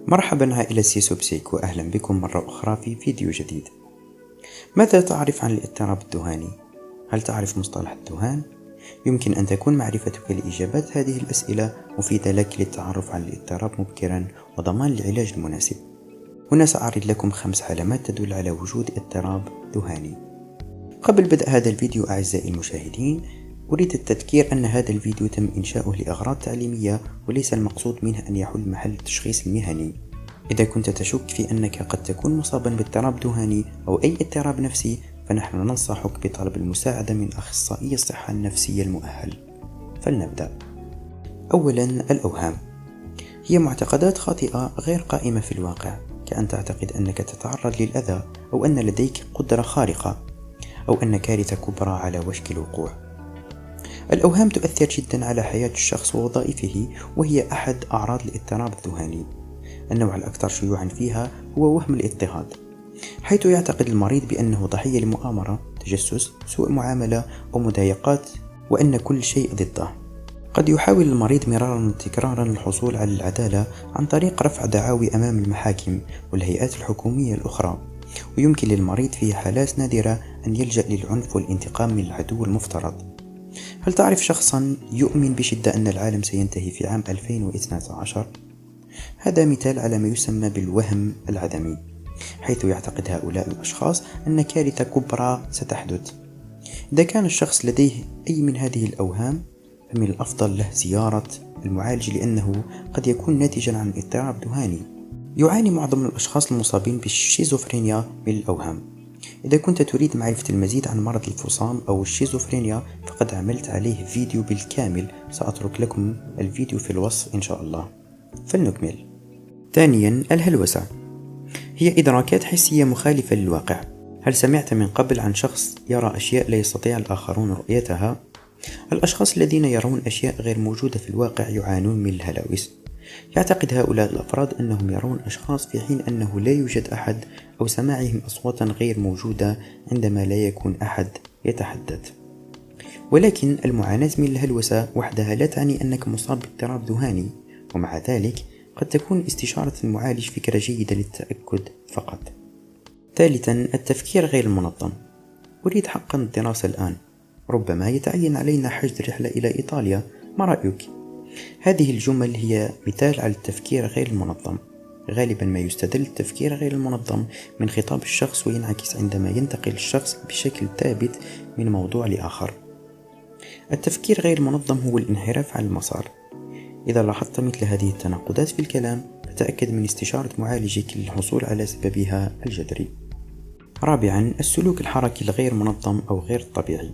مرحبا عائلة سيسوبسيك، وأهلا بكم مرة أخرى في فيديو جديد. ماذا تعرف عن الاضطراب الذهاني؟ هل تعرف مصطلح الذهان؟ يمكن أن تكون معرفتك لإجابات هذه الأسئلة مفيدة لك للتعرف على الاضطراب مبكرا وضمان العلاج المناسب. هنا سأعرض لكم 5 علامات تدل على وجود اضطراب ذهاني. قبل بدء هذا الفيديو أعزائي المشاهدين، أريد التذكير أن هذا الفيديو تم إنشاؤه لأغراض تعليمية وليس المقصود منه أن يحل محل التشخيص المهني. إذا كنت تشك في أنك قد تكون مصابا باضطراب ذهاني أو أي اضطراب نفسي، فنحن ننصحك بطلب المساعدة من أخصائي الصحة النفسية المؤهل. فلنبدأ. أولا، الأوهام هي معتقدات خاطئة غير قائمة في الواقع، كأن تعتقد أنك تتعرض للأذى أو أن لديك قدرة خارقة أو أن كارثة كبرى على وشك الوقوع. الأوهام تؤثر جدا على حياة الشخص ووظائفه، وهي أحد أعراض الاضطراب الذهاني. النوع الأكثر شيوعا فيها هو وهم الاضطهاد، حيث يعتقد المريض بأنه ضحية لمؤامرة، تجسس، سوء معاملة أو مضايقات، وأن كل شيء ضده. قد يحاول المريض مرارا وتكرارا الحصول على العدالة عن طريق رفع دعاوي أمام المحاكم والهيئات الحكومية الأخرى، ويمكن للمريض في حالات نادرة أن يلجأ للعنف والانتقام من العدو المفترض. هل تعرف شخصا يؤمن بشدة أن العالم سينتهي في عام 2012؟ هذا مثال على ما يسمى بالوهم العدمي، حيث يعتقد هؤلاء الأشخاص أن كارثة كبرى ستحدث. إذا كان الشخص لديه أي من هذه الأوهام، فمن الأفضل له زيارة المعالج، لأنه قد يكون ناتجا عن اضطراب ذهاني. يعاني معظم الأشخاص المصابين بالشيزوفرينيا من الأوهام. إذا كنت تريد معرفة المزيد عن مرض الفصام أو الشيزوفرينيا، فقد عملت عليه فيديو بالكامل، سأترك لكم الفيديو في الوصف إن شاء الله. فلنكمل. ثانيا، الهلوسة هي إدراكات حسية مخالفة للواقع. هل سمعت من قبل عن شخص يرى أشياء لا يستطيع الآخرون رؤيتها؟ الأشخاص الذين يرون أشياء غير موجودة في الواقع يعانون من الهلاوس. يعتقد هؤلاء الأفراد أنهم يرون أشخاص في حين أنه لا يوجد أحد، أو سماعهم أصواتا غير موجودة عندما لا يكون أحد يتحدث. ولكن المعاناة من الهلوسة وحدها لا تعني أنك مصاب باضطراب ذهاني، ومع ذلك قد تكون استشارة المعالج فكرة جيدة للتأكد فقط. ثالثا، التفكير غير المنظم. أريد حقا الدراسة الآن، ربما يتعين علينا حجز رحلة إلى إيطاليا، ما رأيك؟ هذه الجمل هي مثال على التفكير غير المنظم. غالبا ما يستدل التفكير غير المنظم من خطاب الشخص، وينعكس عندما ينتقل الشخص بشكل ثابت من موضوع لآخر. التفكير غير المنظم هو الانحراف عن المسار. إذا لاحظت مثل هذه التناقضات في الكلام، فتأكد من استشارة معالجك للحصول على سببها الجذري. رابعا، السلوك الحركي الغير منظم أو غير طبيعي،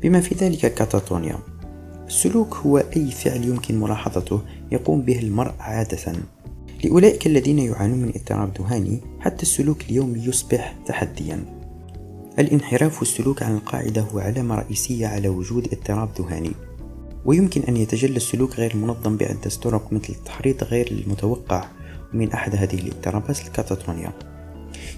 بما في ذلك كاتاتونيا. السلوك هو أي فعل يمكن ملاحظته يقوم به المرء عادة. لأولئك الذين يعانون من اضطراب ذهاني، حتى السلوك اليومي يصبح تحديا. الانحراف والسلوك عن القاعدة هو علامة رئيسية على وجود اضطراب ذهاني، ويمكن أن يتجلى السلوك غير المنظم بعدة طرق، مثل التحريض غير المتوقع، ومن أحد هذه الاضطرابات الكاتاتونيا.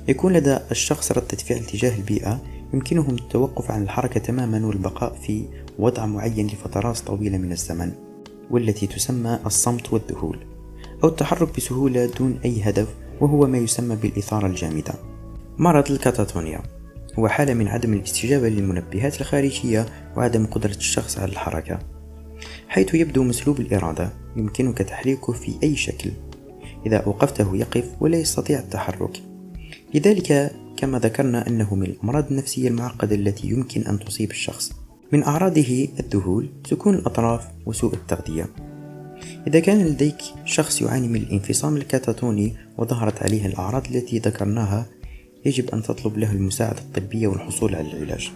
يكون لدى الشخص ردة فعل تجاه البيئة، يمكنهم التوقف عن الحركة تماما والبقاء في وضع معين لفترات طويلة من الزمن، والتي تسمى الصمت والذهول، أو التحرك بسهولة دون أي هدف، وهو ما يسمى بالإثارة الجامدة. مرض الكاتاتونيا هو حالة من عدم الاستجابة للمنبهات الخارجية وعدم قدرة الشخص على الحركة، حيث يبدو مسلوب الإرادة، يمكنك تحريكه في أي شكل. إذا أوقفته يقف ولا يستطيع التحرك. لذلك كما ذكرنا أنه من الأمراض النفسية المعقدة التي يمكن أن تصيب الشخص. من أعراضه الذهول، سكون الأطراف، وسوء التغذية. إذا كان لديك شخص يعاني من الانفصام الكاتاتوني وظهرت عليه الأعراض التي ذكرناها، يجب أن تطلب له المساعدة الطبية والحصول على العلاج.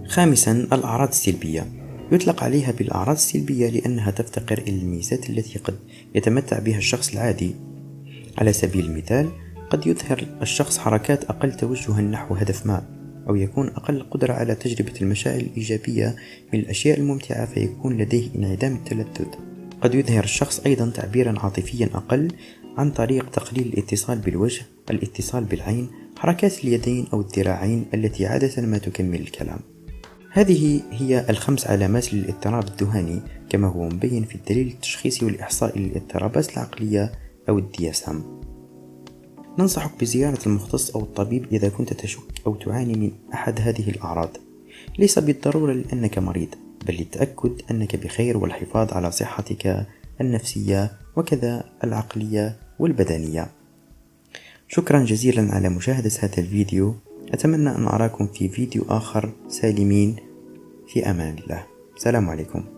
خامسا، الأعراض السلبية. يطلق عليها بالأعراض السلبية لأنها تفتقر إلى الميزات التي قد يتمتع بها الشخص العادي. على سبيل المثال، قد يظهر الشخص حركات أقل توجها نحو هدف ما، أو يكون أقل قدرة على تجربة المشاعر الإيجابية من الأشياء الممتعة، فيكون لديه انعدام التلذذ. قد يظهر الشخص أيضا تعبيرا عاطفيا أقل عن طريق تقليل الاتصال بالوجه، الاتصال بالعين، حركات اليدين أو الذراعين التي عادة ما تكمل الكلام. هذه هي ال5 علامات للاضطراب الذهاني، كما هو مبين في الدليل التشخيصي والإحصائي للاضطرابات العقلية أو الDSM. ننصحك بزيارة المختص أو الطبيب إذا كنت تشك أو تعاني من أحد هذه الأعراض، ليس بالضرورة لأنك مريض، بل للتأكد أنك بخير والحفاظ على صحتك النفسية وكذا العقلية والبدنية. شكرا جزيلا على مشاهدة هذا الفيديو، أتمنى أن أراكم في فيديو آخر سالمين، في أمان الله. السلام عليكم.